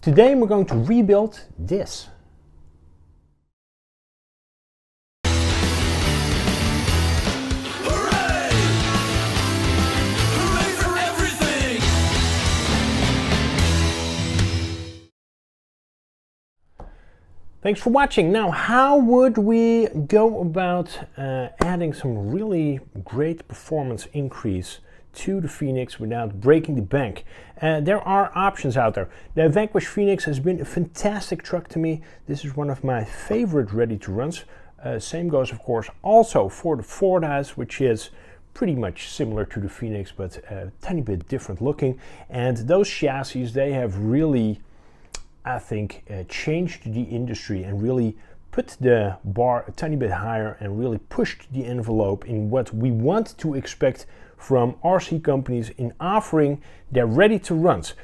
Today we're going to rebuild this. Thanks for watching. Now, how would we go about adding some really great performance increase to the Phoenix without breaking the bank? There are options out there. The Vanquish Phoenix has been a fantastic truck to me. This is one of my favorite ready-to-runs. Same goes, of course, also for the Fordyce, which is pretty much similar to the Phoenix, but a tiny bit different looking. And those chassis, they have really, I think, changed the industry and really put the bar a tiny bit higher and really pushed the envelope in what we want to expect from RC companies in offering their ready-to-runs.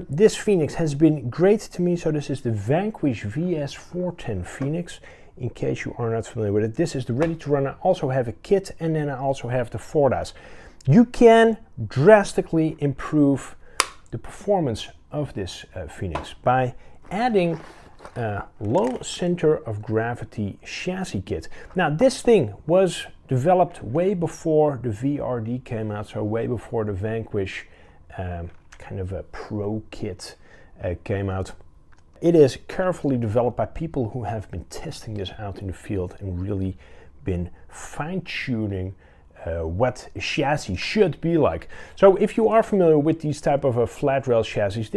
This Phoenix has been great to me. So this is the Vanquish VS4-10 Phoenix. In case you are not familiar with it, this is the ready-to-run. I also have a kit, and then I also have the Fordyce. You can drastically improve the performance of this Phoenix by adding a low center of gravity chassis kit. Now, this thing was developed way before the VRD came out, so way before the Vanquish kind of a pro kit came out. It is carefully developed by people who have been testing this out in the field and really been fine-tuning what a chassis should be like. So if you are familiar with these type of flat rail chassis,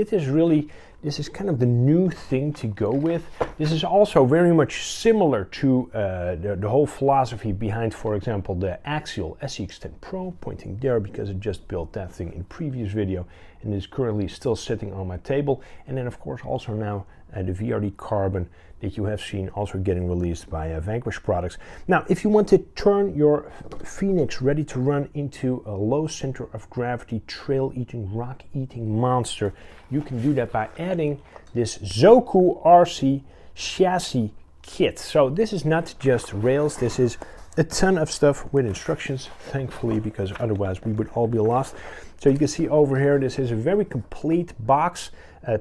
this is kind of the new thing to go with. This is also very much similar to the whole philosophy behind, for example, the Axial SCX10 Pro, pointing there because I just built that thing in a previous video and is currently still sitting on my table. And then of course also now the VRD Carbon that you have seen also getting released by Vanquish Products. Now, if you want to turn your Phoenix ready to run into a low center of gravity, trail-eating, rock-eating monster, you can do that by adding this Zoku RC chassis kit. So this is not just rails, this is a ton of stuff with instructions, thankfully, because otherwise we would all be lost. So you can see over here, this is a very complete box,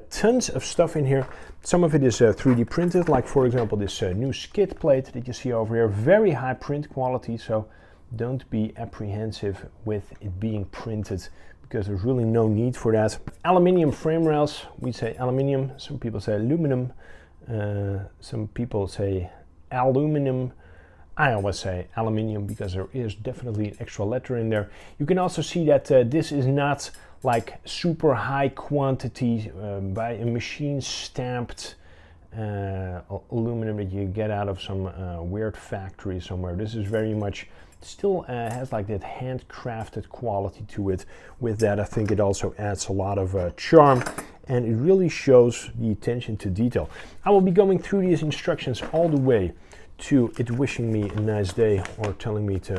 tons of stuff in here. Some of it is 3D printed, like for example this new skid plate that you see over here, very high print quality, so don't be apprehensive with it being printed because there's really no need for that. Aluminium frame rails, we say aluminium, some people say aluminum, some people say aluminum. I always say aluminium because there is definitely an extra letter in there. You can also see that this is not like super high quantity by a machine stamped aluminum that you get out of some weird factory somewhere. This is very much still has like that handcrafted quality to it. With that, I think it also adds a lot of charm, and it really shows the attention to detail. I will be going through these instructions all the way to it wishing me a nice day or telling me to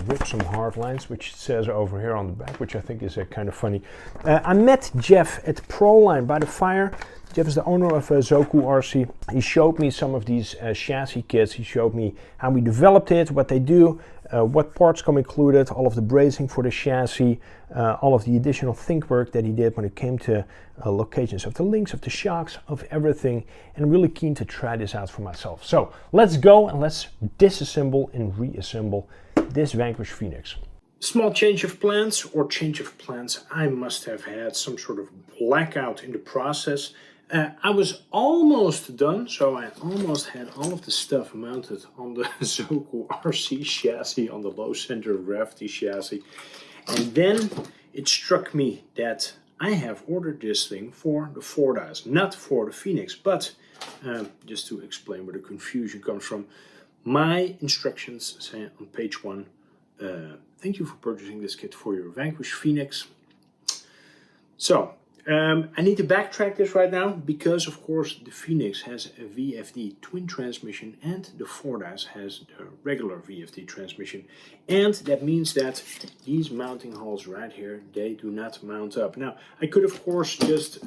rip some hard lines, which it says over here on the back, which I think is kind of funny. I met Jeff at Proline by the fire. Jeff is the owner of Zoku RC. He showed me some of these chassis kits. He showed me how we developed it, what they do, what parts come included, all of the bracing for the chassis, all of the additional think work that he did when it came to locations of the links, of the shocks, of everything. And I'm really keen to try this out for myself. So let's go and let's disassemble and reassemble this Vanquish Phoenix. Small change of plans, or change of plans. I must have had some sort of blackout in the process. I was almost done, so I almost had all of the stuff mounted on the Zoku RC chassis, on the low center of gravity chassis. And then it struck me that I have ordered this thing for the Fordyce, not for the Phoenix. But just to explain where the confusion comes from, my instructions say on page 1, thank you for purchasing this kit for your Vanquish Phoenix. So I need to backtrack this right now because, of course, the Phoenix has a VFD twin transmission and the Fordyce has the regular VFD transmission. And that means that these mounting holes right here, they do not mount up. Now, I could, of course, just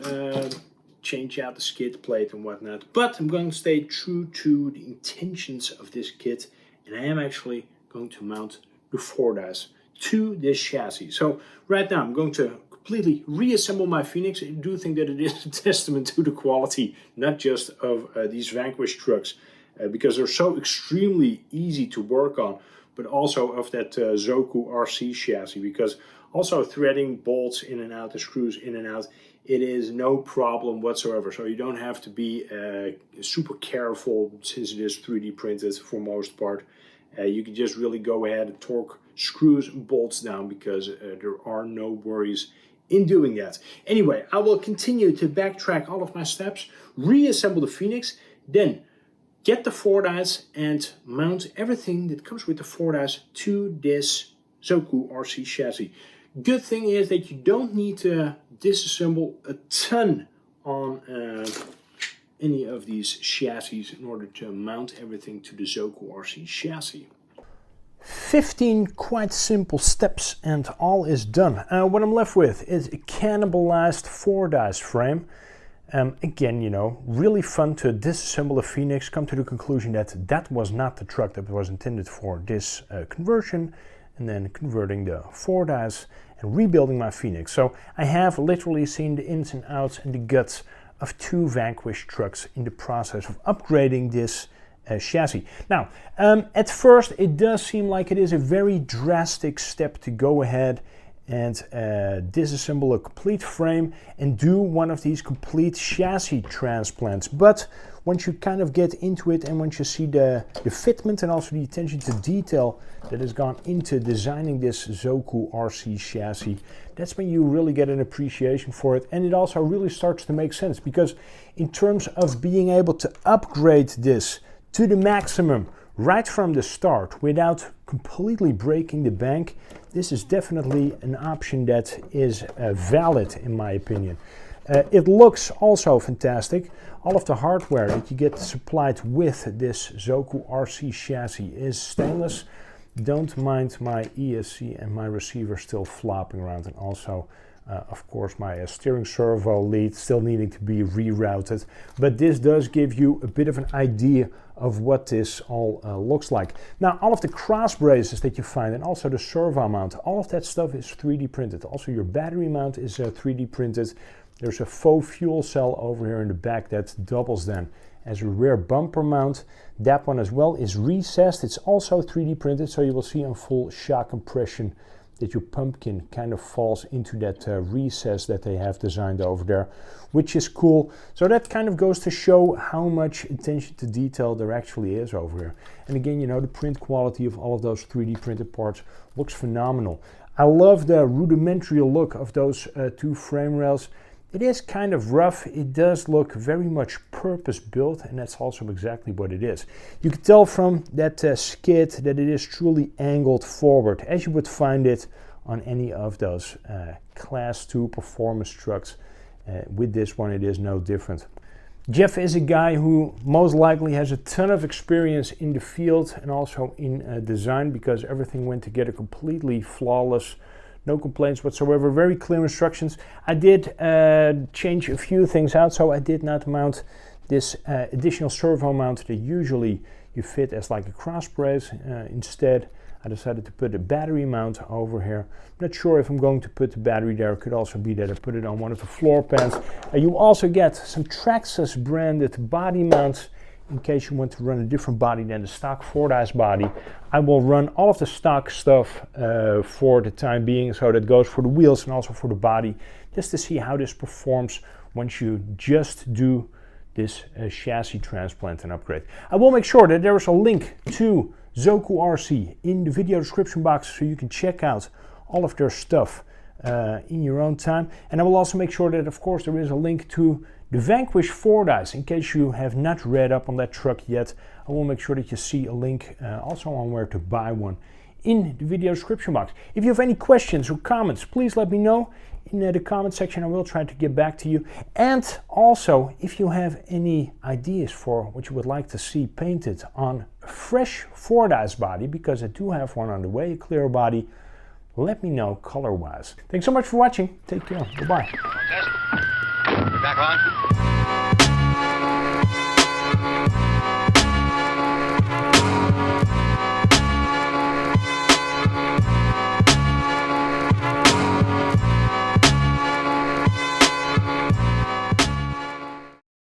change out the skid plate and whatnot, but I'm going to stay true to the intentions of this kit, and I am actually going to mount the Fordyce to this chassis. So right now I'm going to completely reassemble my Phoenix. I do think that it is a testament to the quality, not just of these Vanquish trucks, because they're so extremely easy to work on, but also of that Zoku RC chassis, because also threading bolts in and out, the screws in and out, it is no problem whatsoever. So you don't have to be super careful since it is 3D printed for most part. You can just really go ahead and torque screws and bolts down, because there are no worries in doing that. Anyway, I will continue to backtrack all of my steps, reassemble the Phoenix, then get the Fordyce and mount everything that comes with the Fordyce to this Zoku RC chassis. Good thing is that you don't need to disassemble a ton on any of these chassis in order to mount everything to the Zoku RC chassis. 15 quite simple steps and all is done. What I'm left with is a cannibalized Fordyce frame. Again, you know, really fun to disassemble a Phoenix, come to the conclusion that that was not the truck that was intended for this conversion, and then converting the Fordyce and rebuilding my Phoenix. So I have literally seen the ins and outs and the guts of 2 Vanquish trucks in the process of upgrading this chassis. Now, at first it does seem like it is a very drastic step to go ahead and disassemble a complete frame and do one of these complete chassis transplants. But once you kind of get into it, and once you see the fitment and also the attention to detail that has gone into designing this Zoku RC chassis, that's when you really get an appreciation for it. And it also really starts to make sense, because in terms of being able to upgrade this to the maximum right from the start without completely breaking the bank, this is definitely an option that is valid in my opinion. It looks also fantastic. All of the hardware that you get supplied with this Zoku RC chassis is stainless. Don't mind my ESC and my receiver still flopping around, and also of course my steering servo lead still needing to be rerouted. But this does give you a bit of an idea of what this all looks like. Now, all of the cross braces that you find, and also the servo mount, all of that stuff is 3D printed. Also your battery mount is 3D printed. There's a faux fuel cell over here in the back that doubles then as a rear bumper mount. That one as well is recessed. It's also 3D printed, so you will see on full shock compression that your pumpkin kind of falls into that recess that they have designed over there, which is cool. So that kind of goes to show how much attention to detail there actually is over here. And again, you know, the print quality of all of those 3D printed parts looks phenomenal. I love the rudimentary look of those 2 frame rails. It is kind of rough. It does look very much purpose built, and that's also exactly what it is. You can tell from that skid that it is truly angled forward, as you would find it on any of those Class 2 performance trucks. With this one, it is no different. Jeff is a guy who most likely has a ton of experience in the field and also in design, because everything went together completely flawless. No complaints whatsoever, very clear instructions. I did change a few things out, so I did not mount this additional servo mount that usually you fit as like a cross brace. Instead, I decided to put a battery mount over here. I'm not sure if I'm going to put the battery there. It could also be that I put it on one of the floor pans. You also get some Traxxas branded body mounts in case you want to run a different body than the stock Fordyce body. I will run all of the stock stuff for the time being, so that goes for the wheels and also for the body, just to see how this performs once you just do this chassis transplant and upgrade. I will make sure that there is a link to Zoku RC in the video description box, so you can check out all of their stuff in your own time. And I will also make sure that, of course, there is a link to the Vanquish Fordyce, in case you have not read up on that truck yet. I will make sure that you see a link also on where to buy one in the video description box. If you have any questions or comments, please let me know in the comment section. I will try to get back to you. And also, if you have any ideas for what you would like to see painted on a fresh Fordyce body, because I do have one on the way, a clear body, let me know color-wise. Thanks so much for watching. Take care. Goodbye. Back on.